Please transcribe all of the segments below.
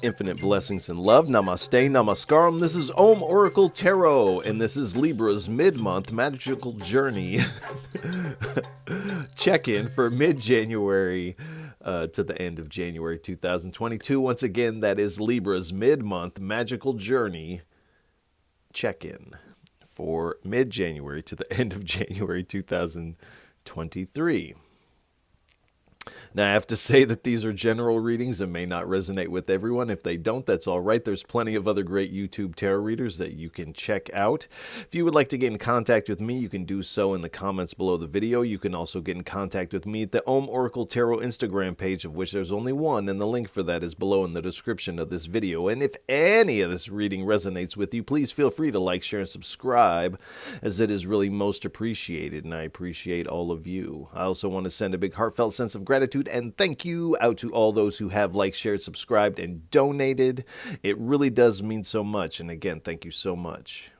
Infinite blessings and love. Namaste, namaskaram. This is Om Oracle Tarot, and this is Libra's mid-month magical journey check-in for mid-January to the end of January 2022. Once again, that is Libra's mid-month magical journey check-in for mid-January to the end of January 2023. Now, I have to say that these are general readings and may not resonate with everyone. If they don't, that's all right. There's plenty of other great YouTube tarot readers that you can check out. If you would like to get in contact with me, you can do so in the comments below the video. You can also get in contact with me at the Om Oracle Tarot Instagram page, of which there's only one, and the link for that is below in the description of this video. And if any of this reading resonates with you, please feel free to like, share, and subscribe, as it is really most appreciated, and I appreciate all of you. I also want to send a big heartfelt sense of gratitude and thank you out to all those who have liked, shared, subscribed, and donated. It really does mean so much. And again, thank you so much.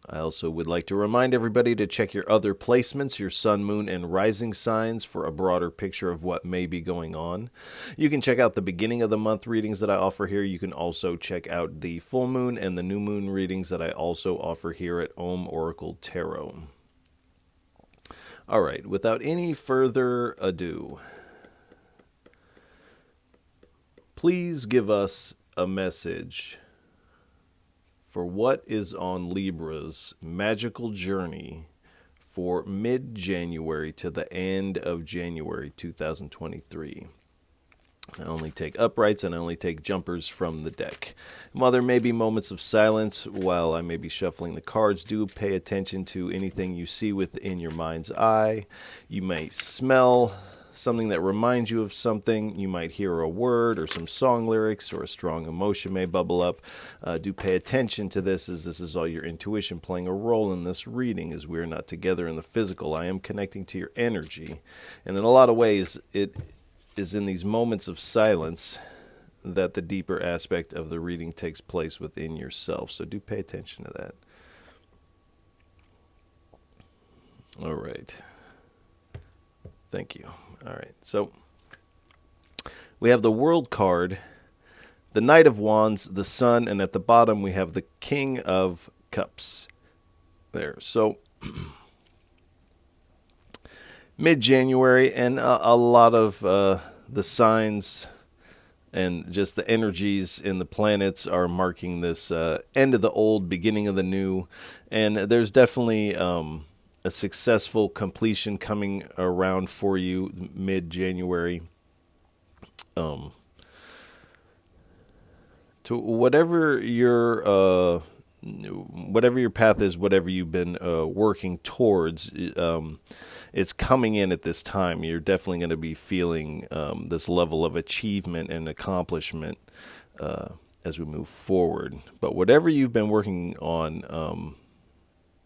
I also would like to remind everybody to check your other placements, your sun, moon, and rising signs for a broader picture of what may be going on. You can check out the beginning of the month readings that I offer here. You can also check out the full moon and the new moon readings that I also offer here at Om Oracle Tarot. All right, without any further ado, please give us a message for what is on Libra's magical journey for mid-January to the end of January 2023. I only take uprights and I only take jumpers from the deck. While there may be moments of silence while I may be shuffling the cards, do pay attention to anything you see within your mind's eye. You may smell something that reminds you of something. You might hear a word or some song lyrics, or a strong emotion may bubble up. Do pay attention to this, as this is all your intuition playing a role in this reading, as we're not together in the physical. I am connecting to your energy, and in a lot of ways it is in these moments of silence that the deeper aspect of the reading takes place within yourself. So do pay attention to that. All right. Thank you. All right. So we have the World card, the Knight of Wands, the Sun, and at the bottom we have the King of Cups. There. So mid-January, and a lot of the signs and just the energies in the planets are marking this end of the old, beginning of the new. And there's definitely a successful completion coming around for you mid-January. To whatever your path is, whatever you've been working towards, it's coming in at this time. You're definitely going to be feeling this level of achievement and accomplishment as we move forward. But whatever you've been working on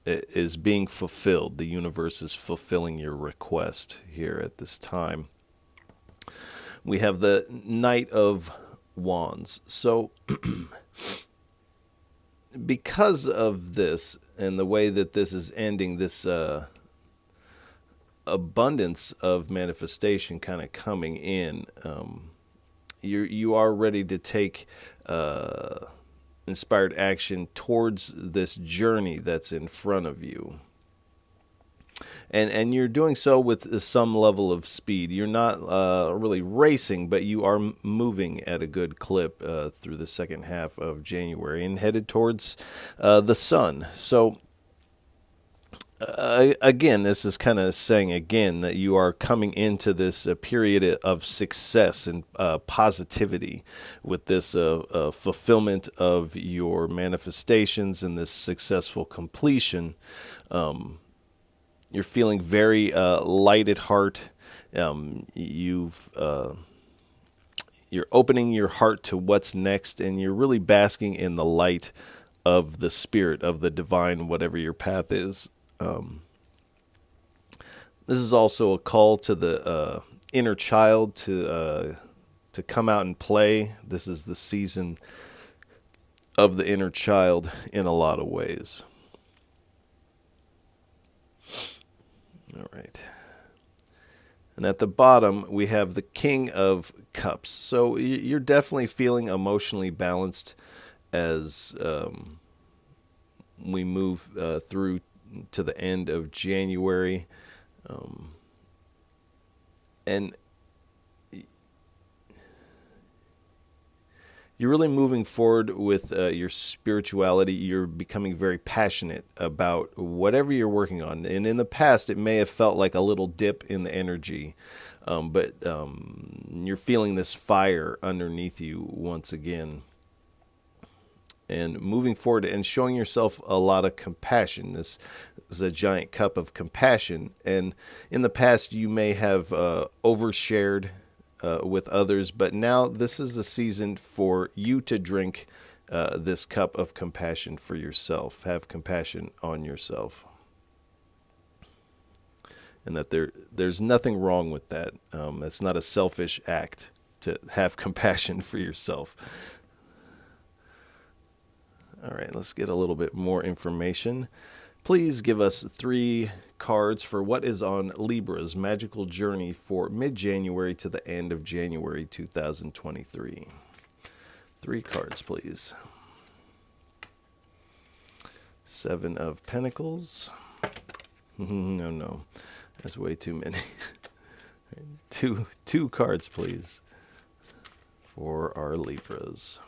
is being fulfilled. The universe is fulfilling your request here at this time. We have the Knight of Wands. So because of this and the way that this is ending, this abundance of manifestation kind of coming in, you are ready to take inspired action towards this journey that's in front of you. And you're doing so with some level of speed. You're not really racing, but you are moving at a good clip through the second half of January and headed towards the sun. So again, this is kind of saying again that you are coming into this period of success and positivity with this fulfillment of your manifestations and this successful completion. You're feeling very light at heart. You're opening your heart to what's next, and you're really basking in the light of the spirit of the divine, whatever your path is. This is also a call to the inner child to come out and play. This is the season of the inner child in a lot of ways. All right. And at the bottom, we have the King of Cups. So you're definitely feeling emotionally balanced as we move through to the end of January. And you're really moving forward with your spirituality. You're becoming very passionate about whatever you're working on. And in the past, it may have felt like a little dip in the energy, but you're feeling this fire underneath you once again. And moving forward and showing yourself a lot of compassion. This is a giant cup of compassion. And in the past, you may have overshared with others, but now this is a season for you to drink this cup of compassion for yourself. Have compassion on yourself. And that there's nothing wrong with that. It's not a selfish act to have compassion for yourself. All right, let's get a little bit more information. Please give us 3 cards for what is on Libra's Magical Journey for mid-January to the end of January 2023. 3 cards, please. 7 of Pentacles. No, that's way too many. Two cards, please, for our Libras.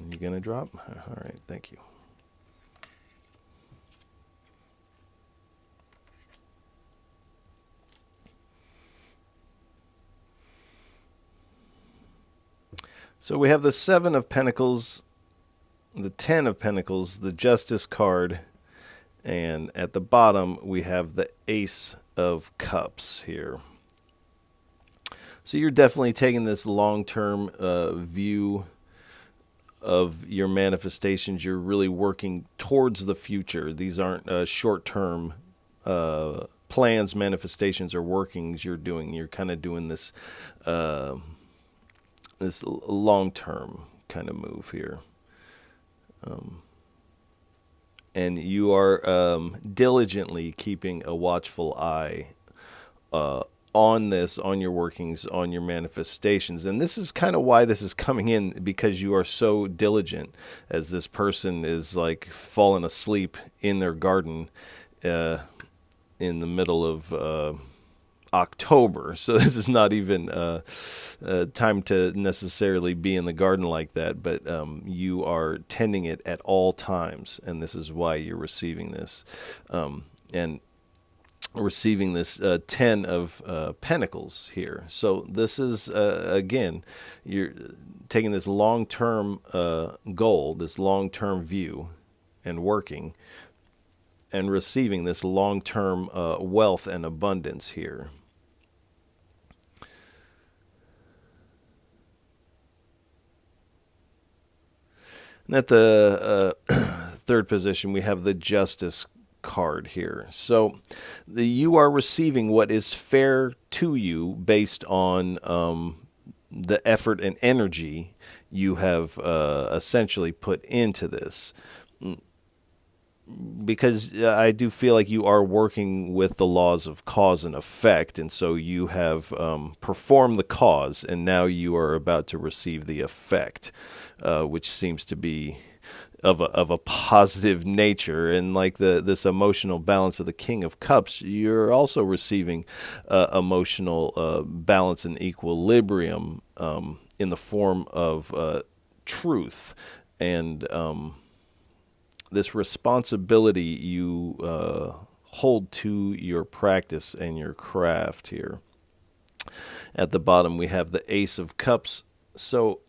You gonna drop? All right, thank you. So we have the 7 of Pentacles, the 10 of Pentacles, the Justice card, and at the bottom we have the Ace of Cups here. So you're definitely taking this long-term view of your manifestations. You're really working towards the future. These aren't short-term plans, manifestations, or workings you're doing. You're kind of doing this this long-term kind of move here. And you are diligently keeping a watchful eye on this, on your workings, on your manifestations. And this is kind of why this is coming in, because you are so diligent, as this person is like falling asleep in their garden in the middle of October. So this is not even time to necessarily be in the garden like that, but you are tending it at all times, and this is why you're receiving this. And receiving this 10 of Pentacles here. So this is, again, you're taking this long-term goal, this long-term view, and working, and receiving this long-term wealth and abundance here. And at the third position, we have the Justice card here. So you are receiving what is fair to you based on the effort and energy you have essentially put into this. Because I do feel like you are working with the laws of cause and effect, and so you have performed the cause, and now you are about to receive the effect, which seems to be of a positive nature. And like this emotional balance of the King of Cups, you're also receiving emotional balance and equilibrium in the form of truth and this responsibility you hold to your practice and your craft here. At the bottom, we have the Ace of Cups. So,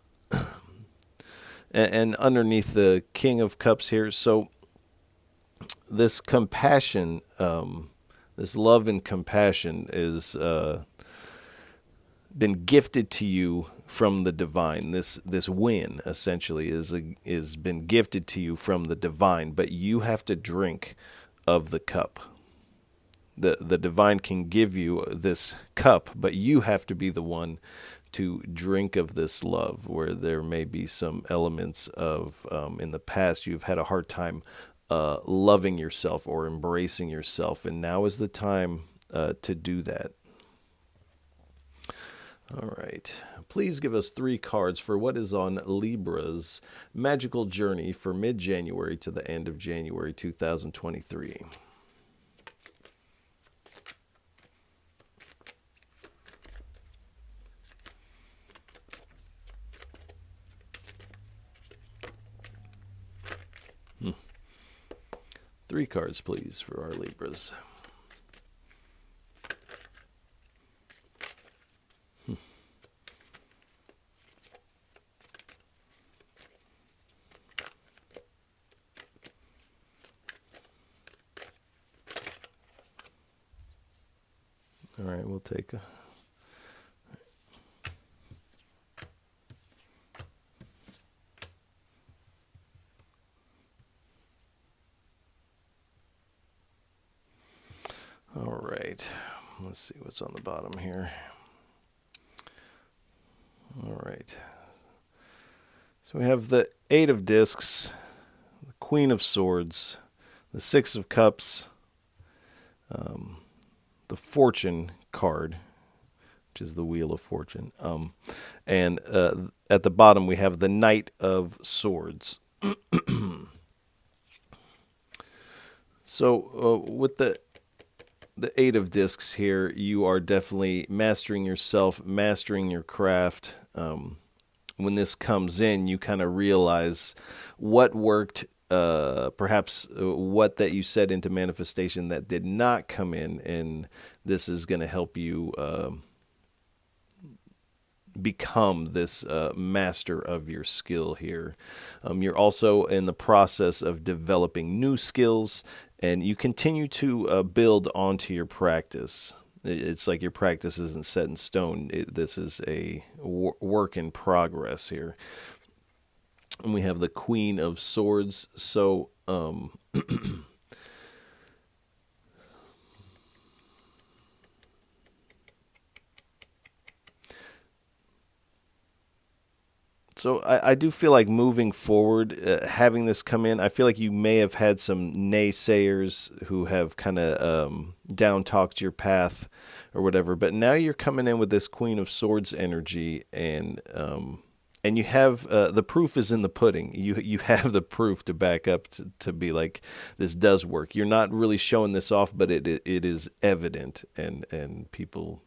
and underneath the King of Cups here, so this compassion, this love and compassion is been gifted to you from the divine. This win essentially is been gifted to you from the divine, but you have to drink of the cup. the divine can give you this cup, but you have to be the one to drink of this love, where there may be some elements of, in the past, you've had a hard time loving yourself or embracing yourself, and now is the time to do that. All right. Please give us 3 cards for what is on Libra's magical journey for mid-January to the end of January 2023. Three cards, please, for our Libras. All right, we'll take a... All right, let's see what's on the bottom here. All right. So we have the 8 of Discs, the Queen of Swords, the 6 of Cups, the Fortune card, which is the Wheel of Fortune. And at the bottom, we have the Knight of Swords. So with the 8 of Discs here, you are definitely mastering yourself, mastering your craft. When this comes in, you kind of realize what worked, perhaps what that you set into manifestation that did not come in, and this is going to help you become this master of your skill here. You're also in the process of developing new skills, and you continue to build onto your practice. It's like your practice isn't set in stone. This is a work in progress here. And we have the Queen of Swords. So, So I do feel like moving forward, having this come in, I feel like you may have had some naysayers who have kind of down-talked your path or whatever. But now you're coming in with this Queen of Swords energy, and you have the proof is in the pudding. You have the proof to back up to be like, this does work. You're not really showing this off, but it is evident, and people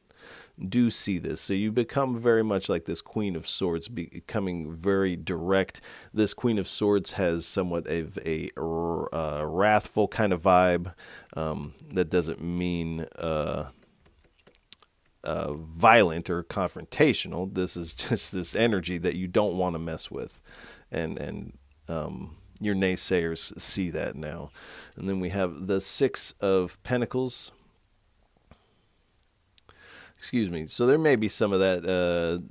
do see this. So you become very much like this Queen of Swords, becoming very direct. This Queen of Swords has somewhat of a wrathful kind of vibe. That doesn't mean violent or confrontational. This is just this energy that you don't want to mess with, and your naysayers see that now. And then we have the 6 of Pentacles. Excuse me. So there may be some of that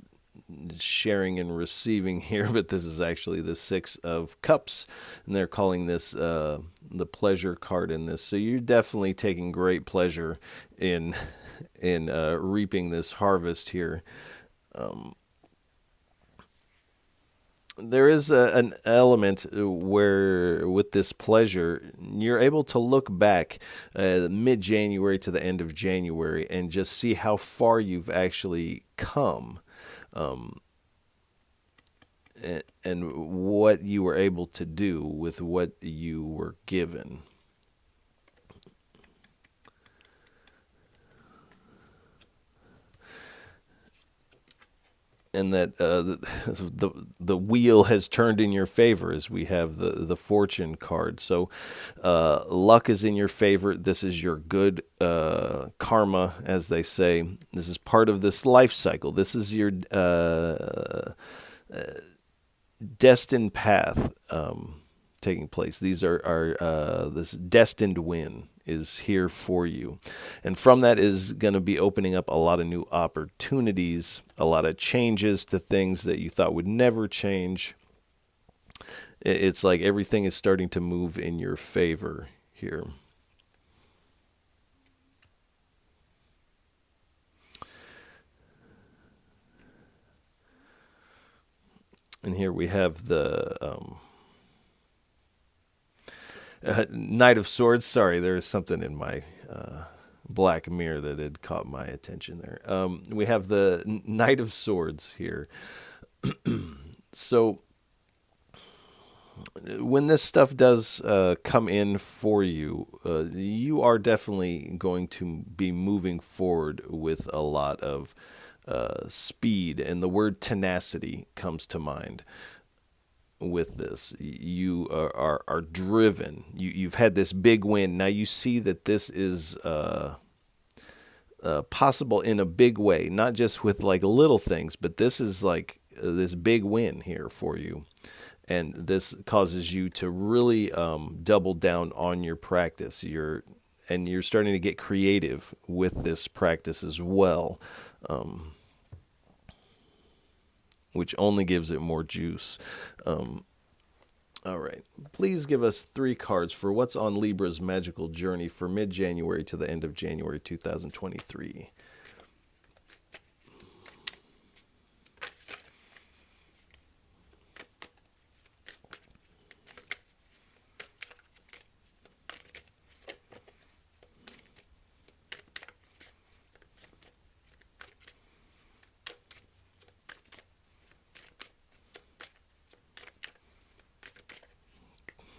sharing and receiving here, but this is actually the 6 of Cups, and they're calling this the pleasure card in this. So you're definitely taking great pleasure in reaping this harvest here. There is an element where, with this pleasure, you're able to look back mid-January to the end of January and just see how far you've actually come, and what you were able to do with what you were given. And that the wheel has turned in your favor, as we have the Fortune card. So luck is in your favor. This is your good karma, as they say. This is part of this life cycle. This is your destined path taking place. These are this destined win is here for you. And from that is going to be opening up a lot of new opportunities, a lot of changes to things that you thought would never change. It's like everything is starting to move in your favor here. And here we have the Knight of Swords. Sorry, there is something in my black mirror that had caught my attention there. We have the Knight of Swords here. So when this stuff does come in for you, you are definitely going to be moving forward with a lot of speed, and the word tenacity comes to mind with this. You are driven. You've had this big win. Now you see that this is possible in a big way, not just with like little things, but this is like this big win here for you. And this causes you to really double down on your practice. You're starting to get creative with this practice as well, which only gives it more juice. All right. Please give us 3 cards for what's on Libra's magical journey for mid-January to the end of January 2023.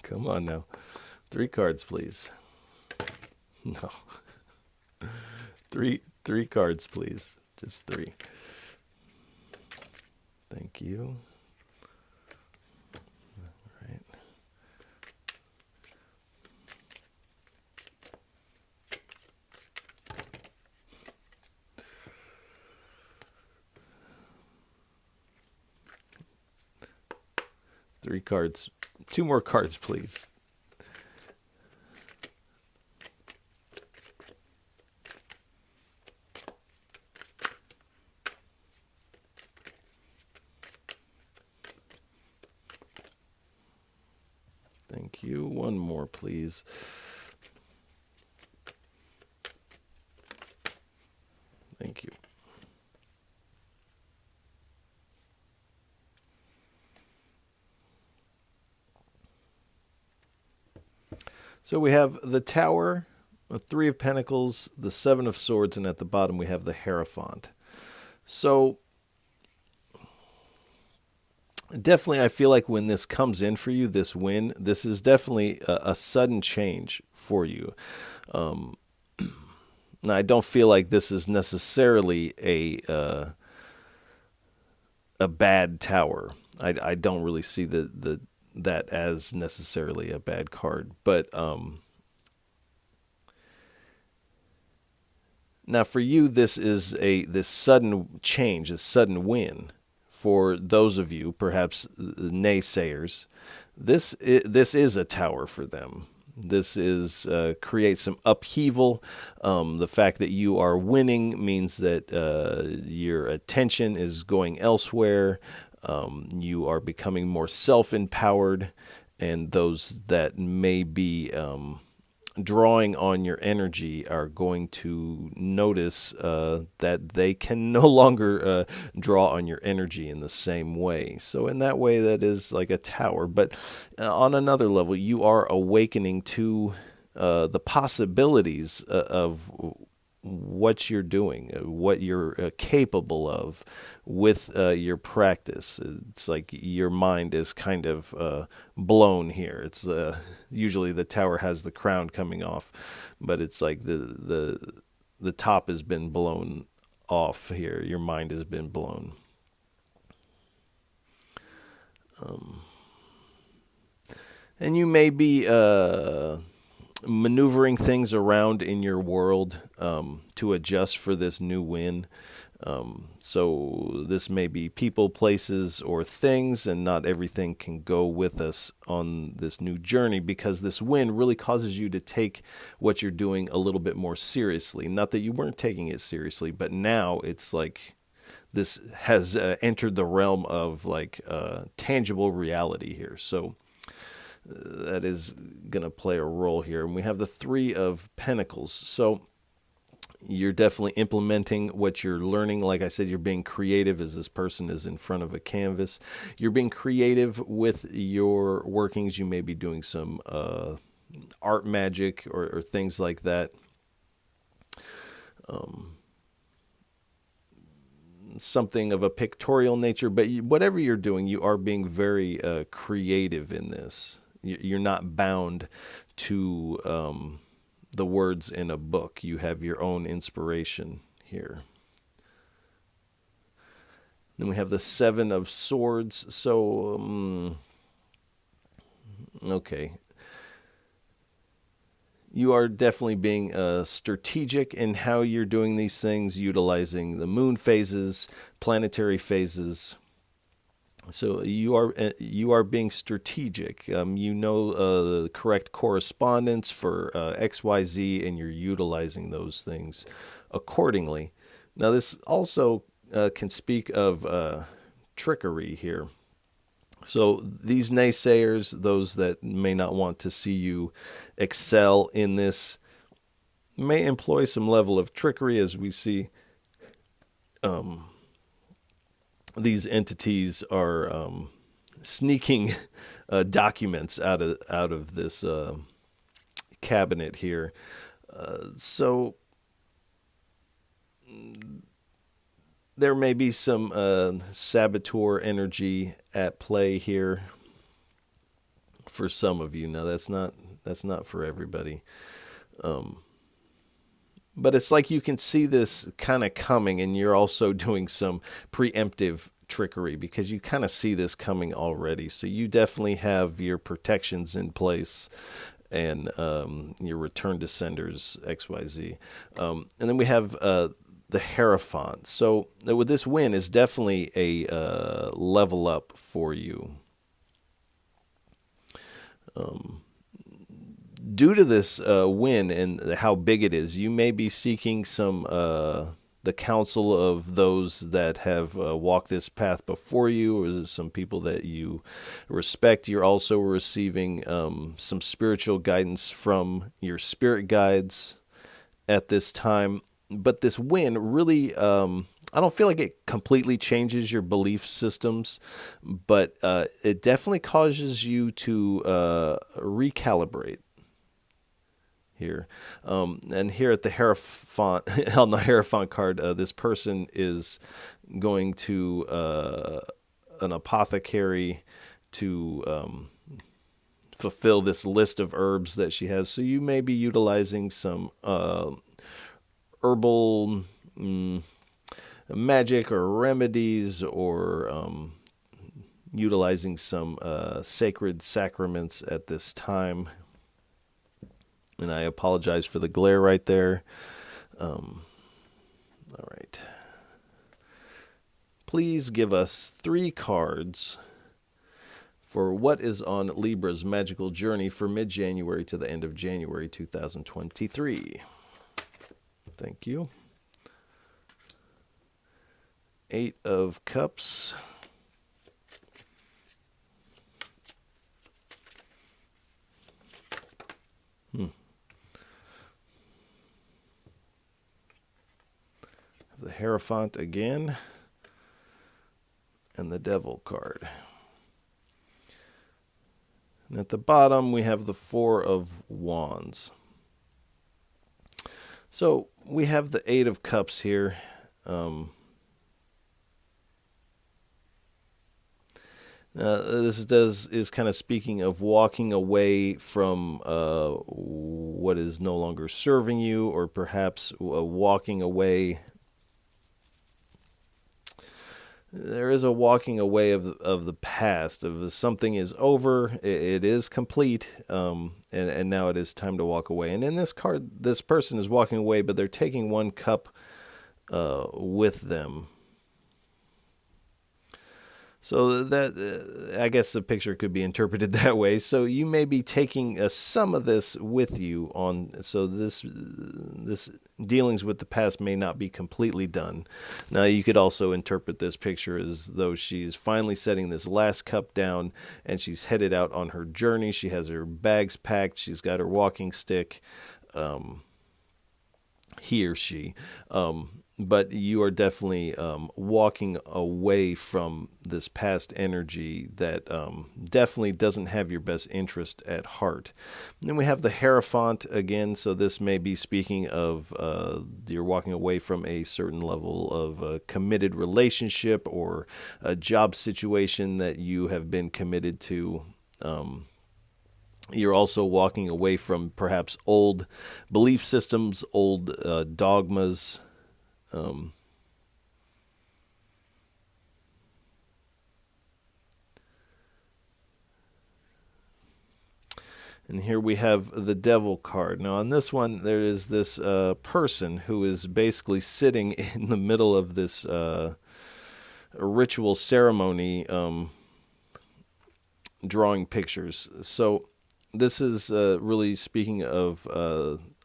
Come on now. 3 cards, please. No. Three cards, please. Just 3. Thank you. All right. Three cards. 2 more cards, please. Thank you. 1 more, please. Thank you. So we have the Tower, the 3 of Pentacles, the 7 of Swords, and at the bottom we have the Hierophant. So definitely I feel like when this comes in for you, this win, this is definitely a sudden change for you. Now, I don't feel like this is necessarily a bad tower. I don't really see that as necessarily a bad card, but now for you, this is this sudden change, a sudden win. For those of you, perhaps naysayers, this is a tower for them. This is creates some upheaval. The fact that you are winning means that your attention is going elsewhere. You are becoming more self-empowered, and those that may be drawing on your energy are going to notice that they can no longer draw on your energy in the same way. So in that way, that is like a tower. But on another level, you are awakening to the possibilities of what you're doing, what you're capable of with your practice. It's like your mind is kind of blown here. It's usually the tower has the crown coming off, but it's like the top has been blown off here. Your mind has been blown. And you may be maneuvering things around in your world to adjust for this new win. So this may be people, places, or things, and not everything can go with us on this new journey, because this win really causes you to take what you're doing a little bit more seriously. Not that you weren't taking it seriously, but now it's like this has entered the realm of like tangible reality here. So that is going to play a role here. And we have the 3 of Pentacles. So You're definitely implementing what you're learning. Like I said, you're being creative as this person is in front of a canvas. You're being creative with your workings. You may be doing some art magic or things like that. Something of a pictorial nature, but whatever you're doing, you are being very creative in this. You're not bound to the words in a book. You have your own inspiration here. Then we have the Seven of Swords. So, okay. You are definitely being strategic in how you're doing these things, utilizing the moon phases, planetary phases. So you are being strategic. You know the correct correspondence for XYZ, and you're utilizing those things accordingly. Now, this also can speak of trickery here. So these naysayers, those that may not want to see you excel in this, may employ some level of trickery, as we see these entities are sneaking documents out of this cabinet here. So there may be some saboteur energy at play here for some of you. Now that's not for everybody. But it's like you can see this kind of coming, and you're also doing some preemptive trickery because you kind of see this coming already. So you definitely have your protections in place and your return to senders, XYZ. And then we have the Hierophant. So with this win is definitely a level up for you. Due to this win and how big it is, you may be seeking some the counsel of those that have walked this path before you, or some people that you respect. You're also receiving some spiritual guidance from your spirit guides at this time. But this win really, I don't feel like it completely changes your belief systems, but it definitely causes you to recalibrate here. And here at the Hierophant, on the Hierophant card, this person is going to an apothecary to fulfill this list of herbs that she has. So you may be utilizing some herbal magic or remedies, or utilizing some sacred sacraments at this time. And I apologize for the glare right there. All right. Please give us 3 cards for what is on Libra's Magickal Journey for mid-January to the end of January 2023. Thank you. 8 of Cups. The Hierophant again. And the Devil card. And at the bottom, we have the 4 of Wands. So we have the 8 of Cups here. This is kind of speaking of walking away from what is no longer serving you, or perhaps walking away. There is a walking away of the past, of something is over, it is complete, and now it is time to walk away. And in this card, this person is walking away, but they're taking 1 cup with them. So that I guess the picture could be interpreted that way. So you may be taking some of this with you on. So this dealings with the past may not be completely done. Now you could also interpret this picture as though she's finally setting this last cup down, and she's headed out on her journey. She has her bags packed. She's got her walking stick. he or she. But you are definitely walking away from this past energy that definitely doesn't have your best interest at heart. And then we have the Hierophant again, so this may be speaking of you're walking away from a certain level of a committed relationship or a job situation that you have been committed to. You're also walking away from perhaps old belief systems, old dogmas. And here we have the Devil card. Now, on this one, there is this person who is basically sitting in the middle of this ritual ceremony, drawing pictures. So, this is really speaking of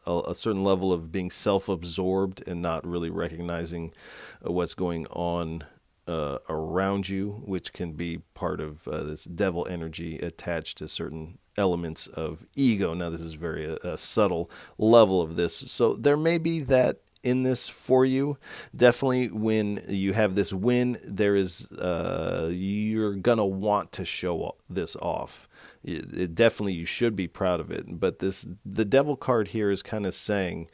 a certain level of being self-absorbed and not really recognizing what's going on around you, which can be part of this devil energy attached to certain elements of ego. Now, this is very a subtle level of this. So there may be that in this for you. Definitely when you have this win, there is you're gonna want to show this off. Definitely you should be proud of it. But the devil card here is kind of saying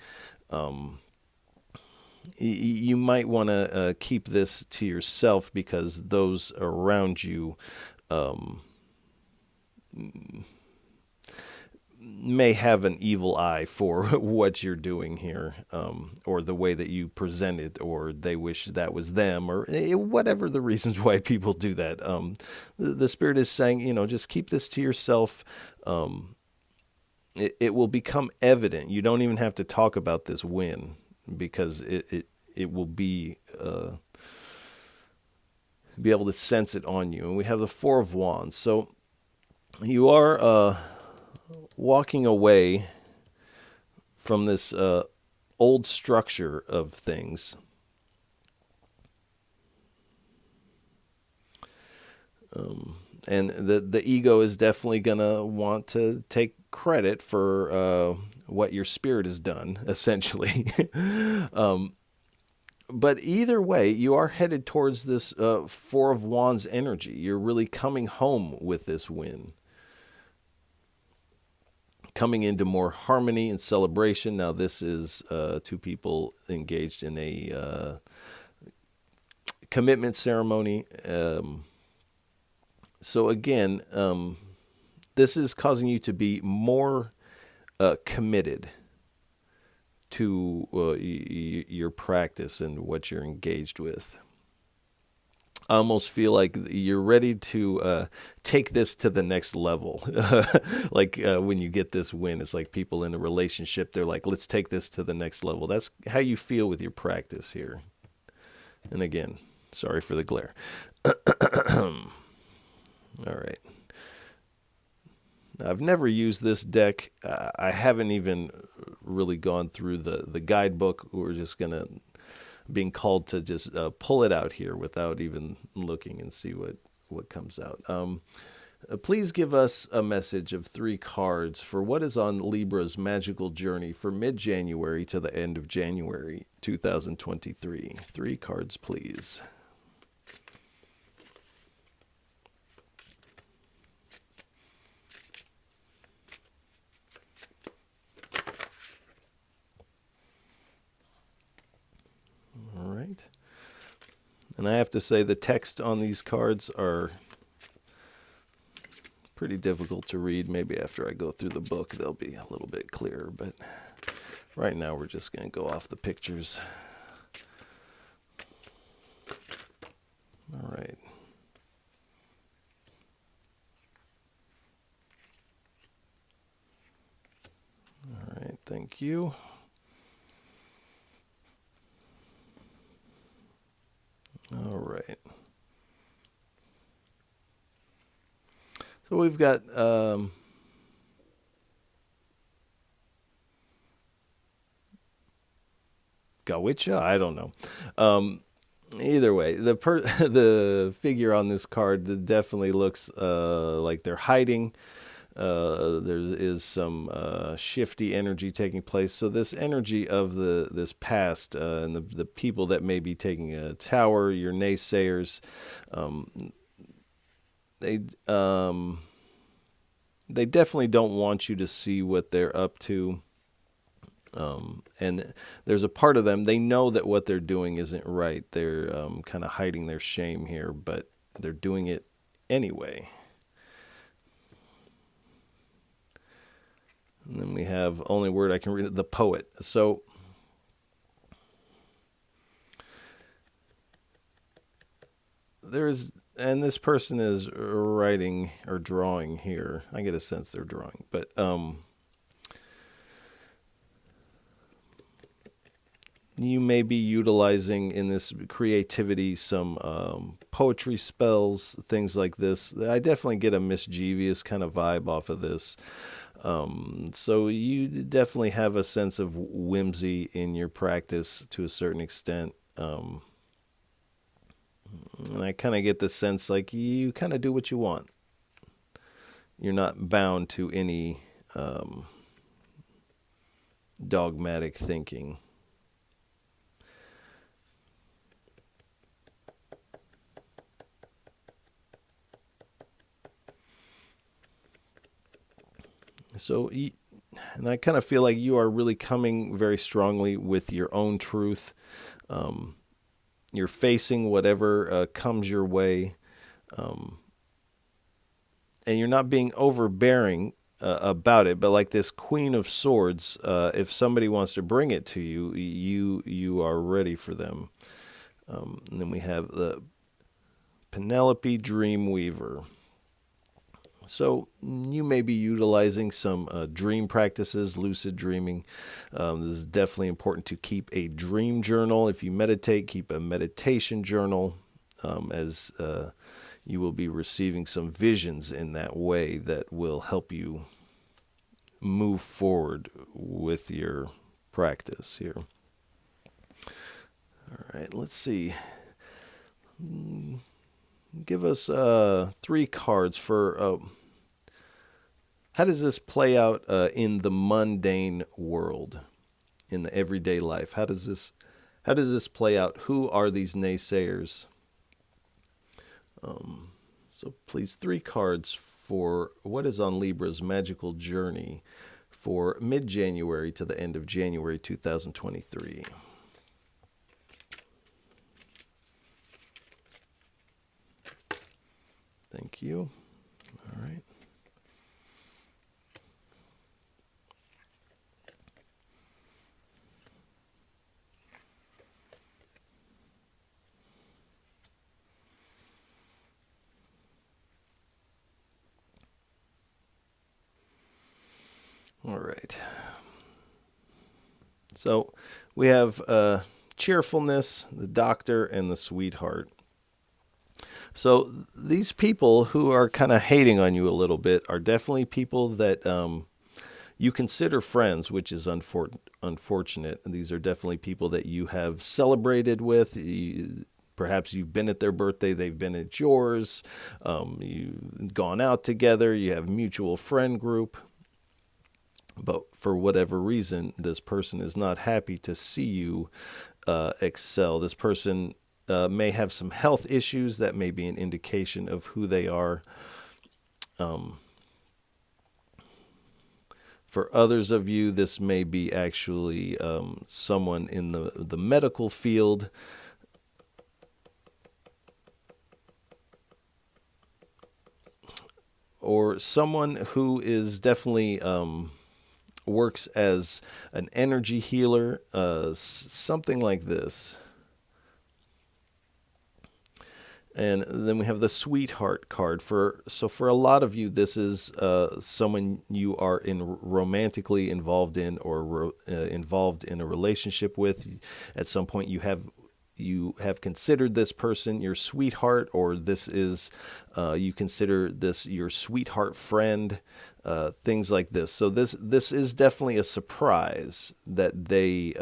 you might want to keep this to yourself because those around you may have an evil eye for what you're doing here, or the way that you present it, or they wish that was them, or whatever the reasons why people do that. The Spirit is saying, just keep this to yourself. It will become evident. You don't even have to talk about this win because it will be able to sense it on you. And we have the Four of Wands. So you are walking away from this old structure of things. And the ego is definitely going to want to take credit for what your spirit has done, essentially. But either way, you are headed towards this Four of Wands energy. You're really coming home with this win. Coming into more harmony and celebration. Now, this is two people engaged in a commitment ceremony. So again, this is causing you to be more committed to your practice and what you're engaged with. I almost feel like you're ready to take this to the next level. Like when you get this win, it's like people in a relationship, they're like, let's take this to the next level. That's how you feel with your practice here. And again, sorry for the glare. All right. I've never used this deck. I haven't even really gone through the guidebook. We're just being called to just pull it out here without even looking and see what comes out. Please give us a message of 3 cards for what is on Libra's magical journey for mid-January to the end of January 2023. 3 cards, please. And I have to say the text on these cards are pretty difficult to read. Maybe after I go through the book, they'll be a little bit clearer. But right now, we're just going to go off the pictures. All right. All right, thank you. All right. So we've got Gawicha? I don't know. Either way, the figure on this card definitely looks like they're hiding. There is some shifty energy taking place. So this energy of this past and the people that may be taking a tower, your naysayers, they definitely don't want you to see what they're up to. And there's a part of them, they know that what they're doing isn't right. They're kind of hiding their shame here, but they're doing it anyway. And then we have, only word I can read it, the poet. So and this person is writing or drawing here. I get a sense they're drawing, but you may be utilizing in this creativity some poetry spells, things like this. I definitely get a mischievous kind of vibe off of this. So you definitely have a sense of whimsy in your practice to a certain extent. And I kind of get the sense like you kind of do what you want. You're not bound to any dogmatic thinking. So, and I kind of feel like you are really coming very strongly with your own truth. You're facing whatever comes your way. And you're not being overbearing about it, but like this Queen of Swords, if somebody wants to bring it to you, you are ready for them. And then we have the Penelope Dreamweaver. So you may be utilizing some dream practices, lucid dreaming. This is definitely important to keep a dream journal. If you meditate, keep a meditation journal, as you will be receiving some visions in that way that will help you move forward with your practice here. All right, let's see. Give us 3 cards for how does this play out in the mundane world, in the everyday life? How does this play out? Who are these naysayers? So please, 3 cards for what is on Libra's Magickal Journey for mid-January to the end of January 2023. Thank you. All right. All right. So we have cheerfulness, the doctor, and the sweetheart. So these people who are kind of hating on you a little bit are definitely people that you consider friends, which is unfortunate. These are definitely people that you have celebrated with. Perhaps you've been at their birthday, they've been at yours. You've gone out together, you have mutual friend group. But for whatever reason, this person is not happy to see you excel. This person may have some health issues that may be an indication of who they are. For others of you, this may be actually someone in the medical field. Or someone who is definitely works as an energy healer, something like this. And then we have the sweetheart card. So for a lot of you, this is someone you are romantically involved in or involved in a relationship with. At some point, you have considered this person your sweetheart, or this is you consider this your sweetheart friend. Things like this. So this is definitely a surprise that they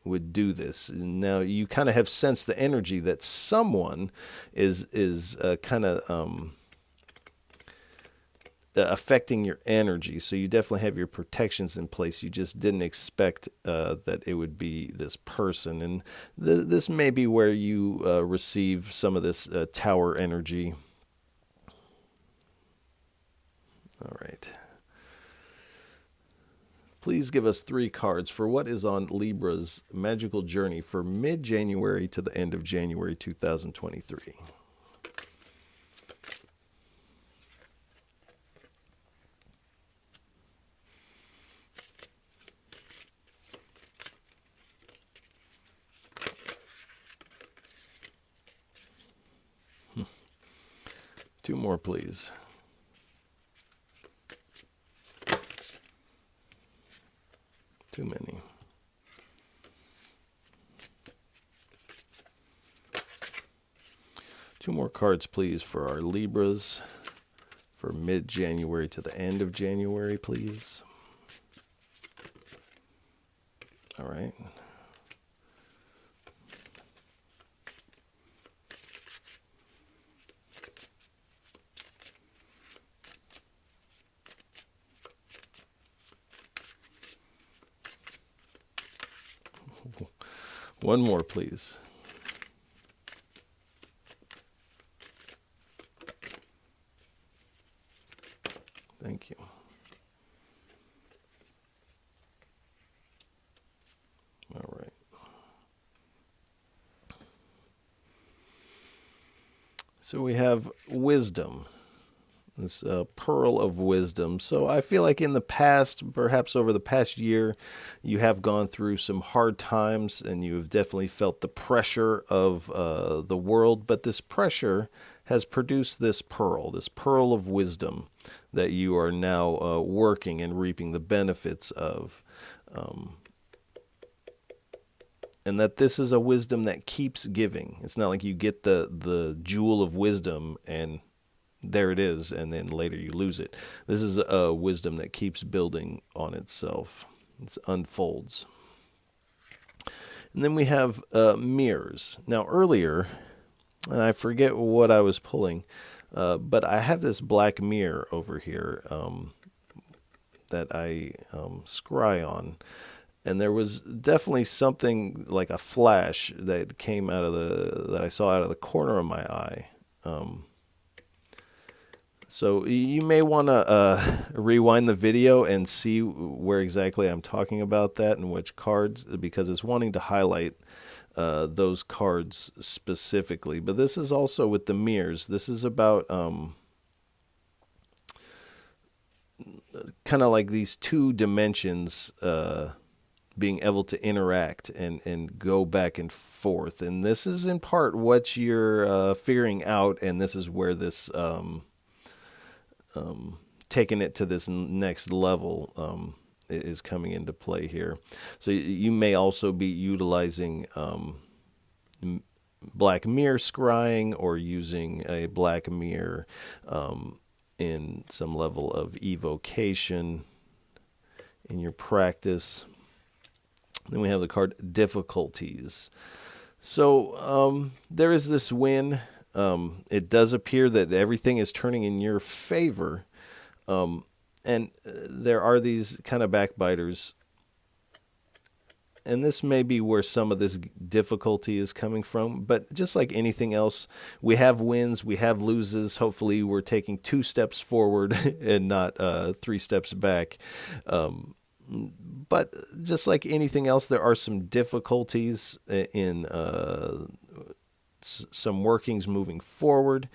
would do this. Now you kind of have sensed the energy that someone is kind of affecting your energy. So you definitely have your protections in place. You just didn't expect that it would be this person. And this may be where you receive some of this tower energy. All right. Please give us 3 cards for what is on Libra's magical journey for mid-January to the end of January 2023. Two more, please. Too many. Two more cards, please, for our Libras for mid-January to the end of January, please. All right. One more, please. Thank you. All right. So we have wisdom. This pearl of wisdom. So I feel like in the past, perhaps over the past year, you have gone through some hard times and you've definitely felt the pressure of the world. But this pressure has produced this pearl of wisdom that you are now working and reaping the benefits of. And that this is a wisdom that keeps giving. It's not like you get the jewel of wisdom and there it is, and then later you lose it. This is a wisdom that keeps building on itself. It unfolds. And then we have mirrors. Now earlier, and I forget what I was pulling, but I have this black mirror over here that I scry on. And there was definitely something like a flash that came out of that I saw out of the corner of my eye. So you may want to rewind the video and see where exactly I'm talking about that and which cards, because it's wanting to highlight those cards specifically. But this is also with the mirrors. This is about kind of like these two dimensions being able to interact and go back and forth. And this is in part what you're figuring out, and this is where this... taking it to this next level is coming into play here. So you may also be utilizing black mirror scrying or using a black mirror in some level of evocation in your practice. Then we have the card difficulties. So there is this win. It does appear that everything is turning in your favor. And there are these kind of backbiters. And this may be where some of this difficulty is coming from. But just like anything else, we have wins, we have loses. Hopefully we're taking 2 steps forward and not 3 steps back. But just like anything else, there are some difficulties in some workings moving forward,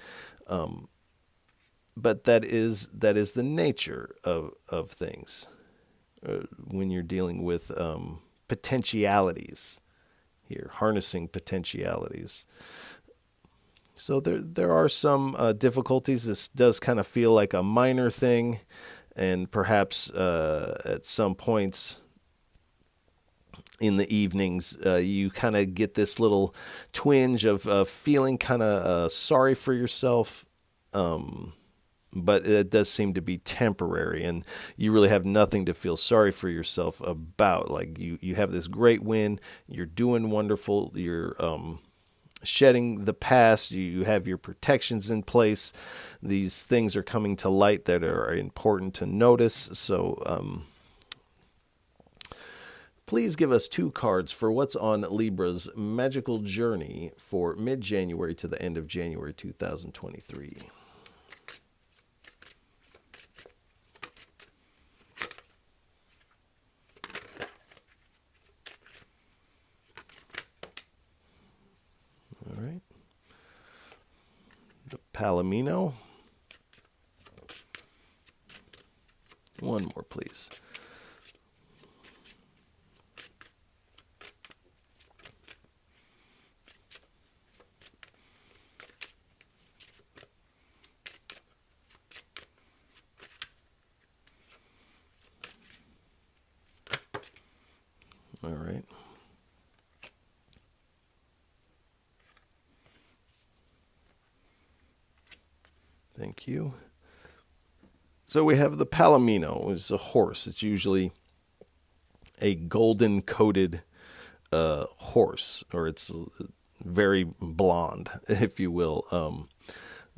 but that is the nature of things when you're dealing with potentialities here, harnessing potentialities. So there are some difficulties. This does kind of feel like a minor thing, and perhaps at some points in the evenings, you kind of get this little twinge of feeling kind of sorry for yourself, but it does seem to be temporary, and you really have nothing to feel sorry for yourself about. Like you have this great win, you're doing wonderful, you're shedding the past. You have your protections in place. These things are coming to light that are important to notice. So please give us 2 cards for what's on Libra's magical journey for mid-January to the end of January 2023. All right. The Palomino. One more, please. All right. Thank you. So we have the Palomino. It's a horse. It's usually a golden coated horse, or it's very blonde, if you will.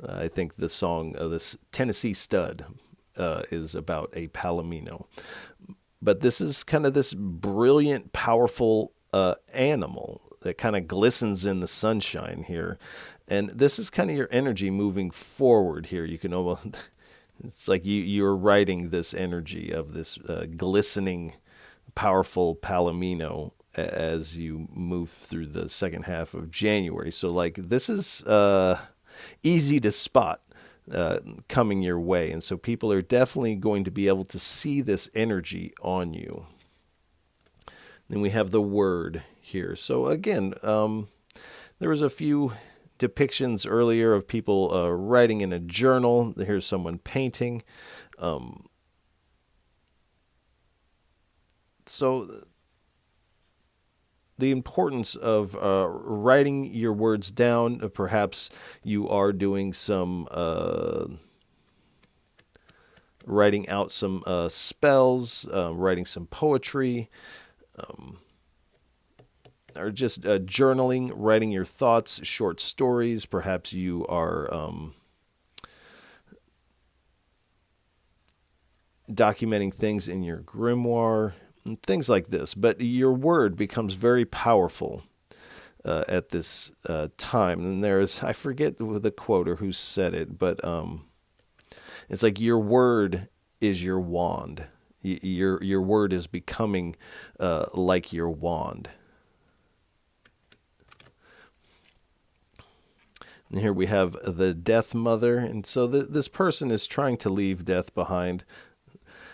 I think the song, this Tennessee Stud, is about a Palomino. But this is kind of this brilliant, powerful animal that kind of glistens in the sunshine here. And this is kind of your energy moving forward here. You can almost, it's like you're riding this energy of this glistening, powerful Palomino as you move through the second half of January. So like this is easy to spot coming your way. And so people are definitely going to be able to see this energy on you. Then we have the word here. So again, there was a few depictions earlier of people writing in a journal. Here's someone painting. So the importance of writing your words down. Perhaps you are doing some writing out some spells, writing some poetry, or just journaling, writing your thoughts, short stories. Perhaps you are documenting things in your grimoire, and things like this. But your word becomes very powerful at this time. And there's, I forget the quote or who said it, but it's like your word is your wand. Your word is becoming like your wand. And here we have the Death Mother. And so this person is trying to leave death behind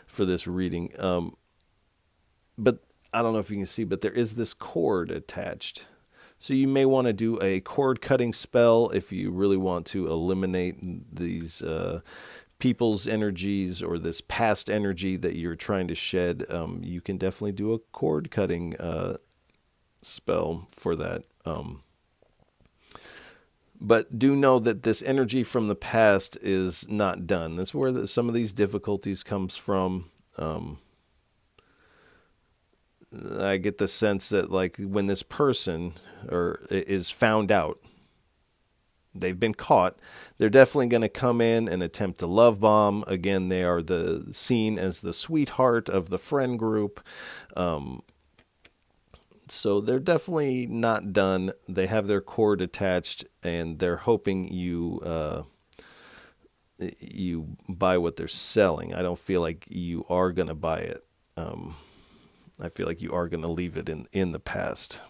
for this reading. But I don't know if you can see, but there is this cord attached. So you may want to do a cord cutting spell if you really want to eliminate these people's energies or this past energy that you're trying to shed. You can definitely do a cord cutting spell for that. But do know that this energy from the past is not done. That's where some of these difficulties comes from. I get the sense that like when this person is found out, they've been caught, they're definitely going to come in and attempt to love bomb. Again, they are seen as the sweetheart of the friend group. So they're definitely not done. They have their cord attached, and they're hoping you buy what they're selling. I don't feel like you are going to buy it. I feel like you are going to leave it in the past.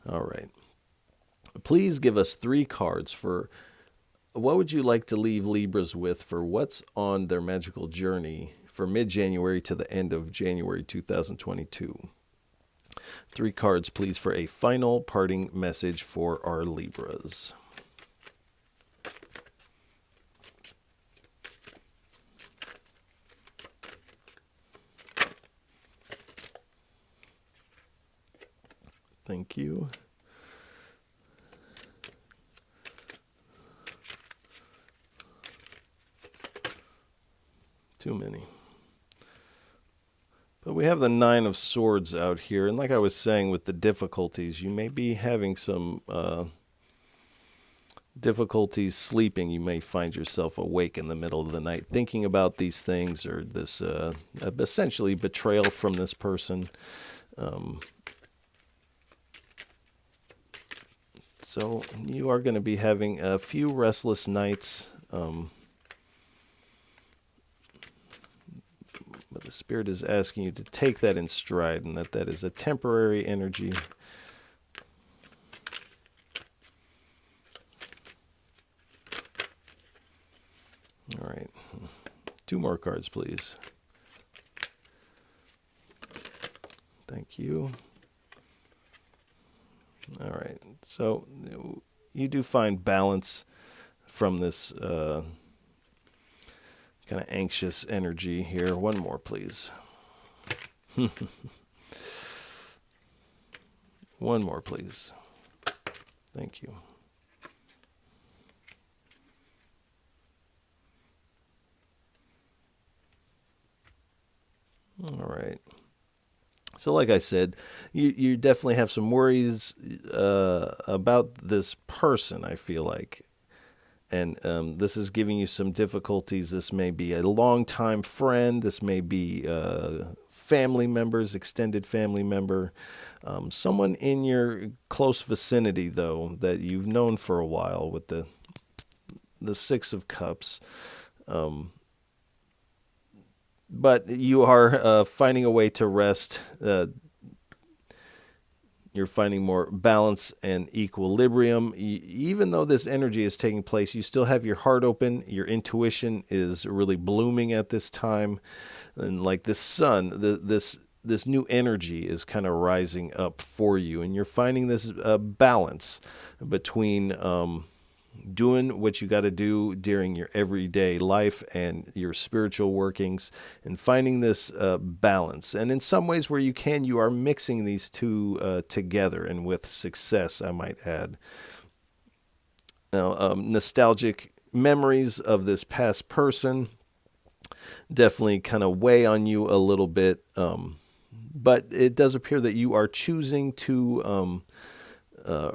All right. Please give us 3 cards for what would you like to leave Libras with for what's on their magical journey for mid-January to the end of January 2022. 3 cards, please, for a final parting message for our Libras. Thank you. Too many. But we have the Nine of Swords out here, and like I was saying with the difficulties, you may be having some difficulties sleeping. You may find yourself awake in the middle of the night thinking about these things, or this essentially betrayal from this person. So you are going to be having a few restless nights. But the Spirit is asking you to take that in stride, and that is a temporary energy. All right. 2 more cards, please. Thank you. All right. So you do find balance from this kind of anxious energy here. 1 more, please. 1 more, please. Thank you. All right. So like I said, you definitely have some worries about this person, I feel like. And this is giving you some difficulties. This may be a longtime friend. This may be family members, extended family member. Someone in your close vicinity, though, that you've known for a while, with the 6 of Cups. But you are finding a way to rest. You're finding more balance and equilibrium. Even though this energy is taking place, you still have your heart open. Your intuition is really blooming at this time. And like the sun, this new energy is kind of rising up for you. And you're finding this balance between doing what you got to do during your everyday life and your spiritual workings, and finding this balance. And in some ways where you can, you are mixing these two together, and with success, I might add. Now, nostalgic memories of this past person definitely kind of weigh on you a little bit, but it does appear that you are choosing to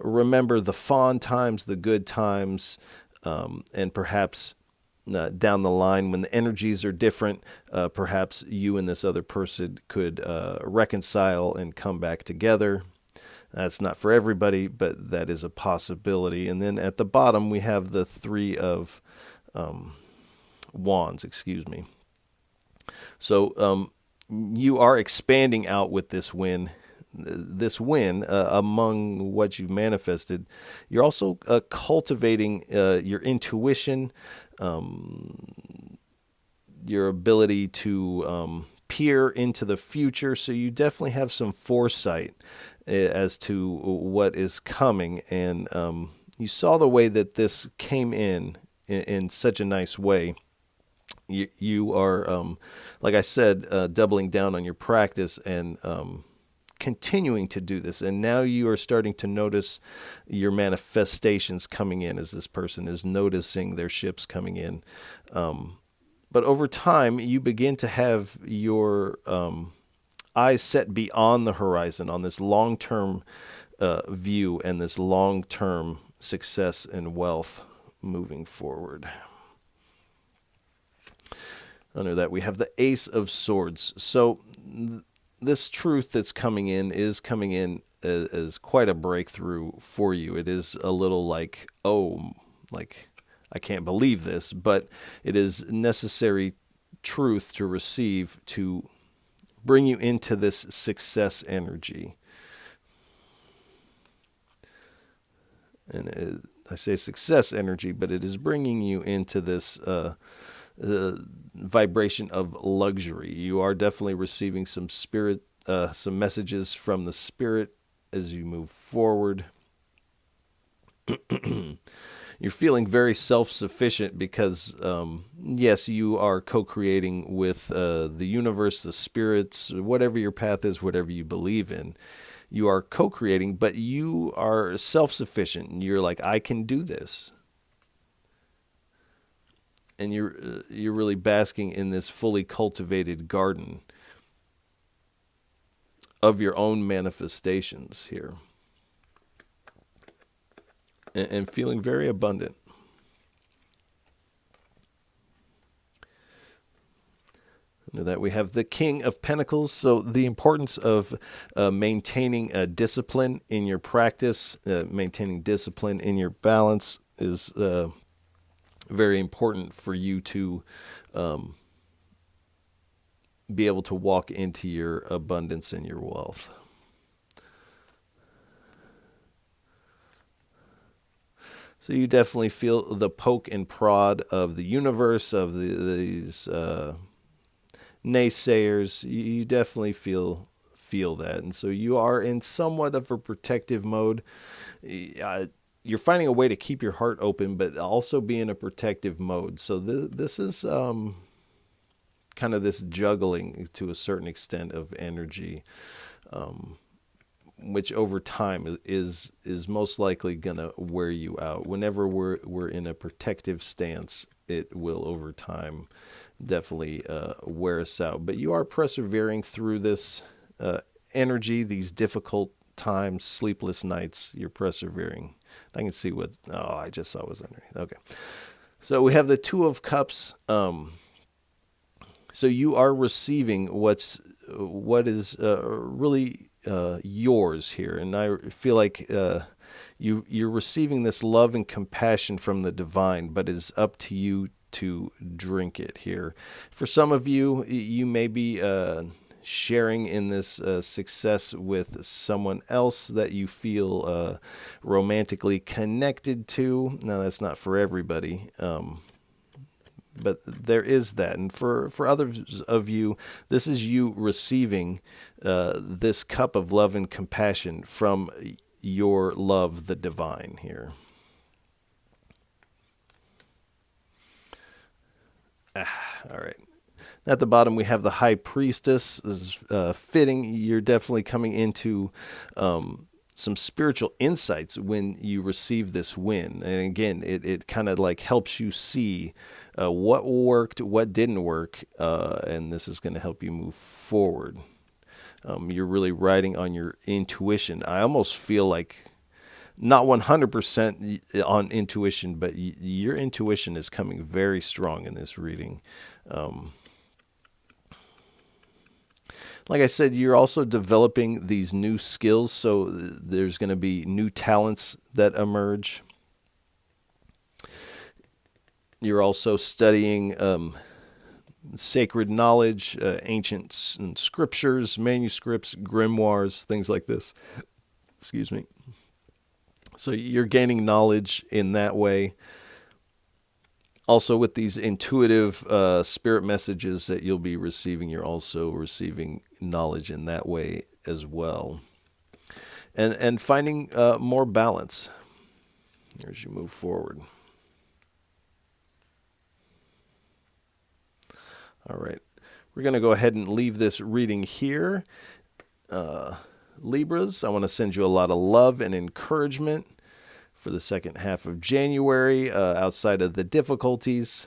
remember the fond times, the good times, and perhaps down the line when the energies are different, perhaps you and this other person could reconcile and come back together. That's not for everybody, but that is a possibility. And then at the bottom, we have the 3 of Wands, So you are expanding out with this win. Among what you've manifested, you're also cultivating your intuition, your ability to peer into the future. So you definitely have some foresight as to what is coming. And you saw the way that this came in such a nice way. You are, like I said, doubling down on your practice and continuing to do this, and now you are starting to notice your manifestations coming in as this person is noticing their ships coming in. But over time, you begin to have your eyes set beyond the horizon on this long-term view and this long-term success and wealth moving forward. Under that, we have the Ace of Swords. So this truth that's coming in is coming in as quite a breakthrough for you. It is a little like, I can't believe this, but it is necessary truth to receive to bring you into this success energy. And I say success energy, but it is bringing you into this vibration of luxury. You are definitely receiving some spirit, some messages from the Spirit as you move forward. You're feeling very self-sufficient because, yes, you are co-creating with the universe, the spirits, whatever your path is, whatever you believe in. You are co-creating, but you are self-sufficient. You're like, I can do this. And you're really basking in this fully cultivated garden. of your own manifestations here. And feeling very abundant. That we have the King of Pentacles, so the importance of maintaining a discipline in your practice, maintaining discipline in your balance is very important for you to be able to walk into your abundance and your wealth. So you definitely feel the poke and prod of the universe, of these naysayers. You definitely feel that. And so you are in somewhat of a protective mode. You're finding a way to keep your heart open, but also be in a protective mode. So this is kind of this juggling to a certain extent of energy, which over time is most likely going to wear you out. Whenever we're in a protective stance, it will over time definitely wear us out. But you are persevering through this energy, these difficult times, sleepless nights. You're persevering. I can see what, I just saw was underneath. Okay. So we have the Two of Cups. So you are receiving what is really yours here. And I feel like you're receiving this love and compassion from the divine, but it's up to you to drink it here. For some of you, you may be sharing in this success with someone else that you feel romantically connected to. Now, that's not for everybody, but there is that. And for others of you, this is you receiving this cup of love and compassion from your love, the divine here. All right. At the bottom, we have the High Priestess. This is fitting. You're definitely coming into some spiritual insights when you receive this win. And again, it kind of like helps you see what worked, what didn't work, and this is going to help you move forward. You're really riding on your intuition. I almost feel like not 100% on intuition, but your intuition is coming very strong in this reading. Like I said, you're also developing these new skills, so there's going to be new talents that emerge. You're also studying sacred knowledge, ancient scriptures, manuscripts, grimoires, things like this. Excuse me. So you're gaining knowledge in that way. Also, with these intuitive spirit messages that you'll be receiving, you're also receiving knowledge in that way as well. And finding more balance as you move forward. All right. We're going to go ahead and leave this reading here. Libras, I want to send you a lot of love and encouragement for the second half of January, outside of the difficulties.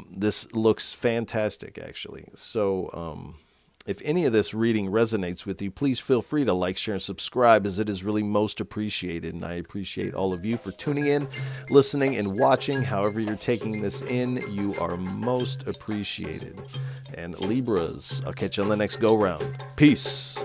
This looks fantastic, actually. So if any of this reading resonates with you, please feel free to like, share, and subscribe, as it is really most appreciated. And I appreciate all of you for tuning in, listening, and watching. However you're taking this in, you are most appreciated. And Libras, I'll catch you on the next go-round. Peace.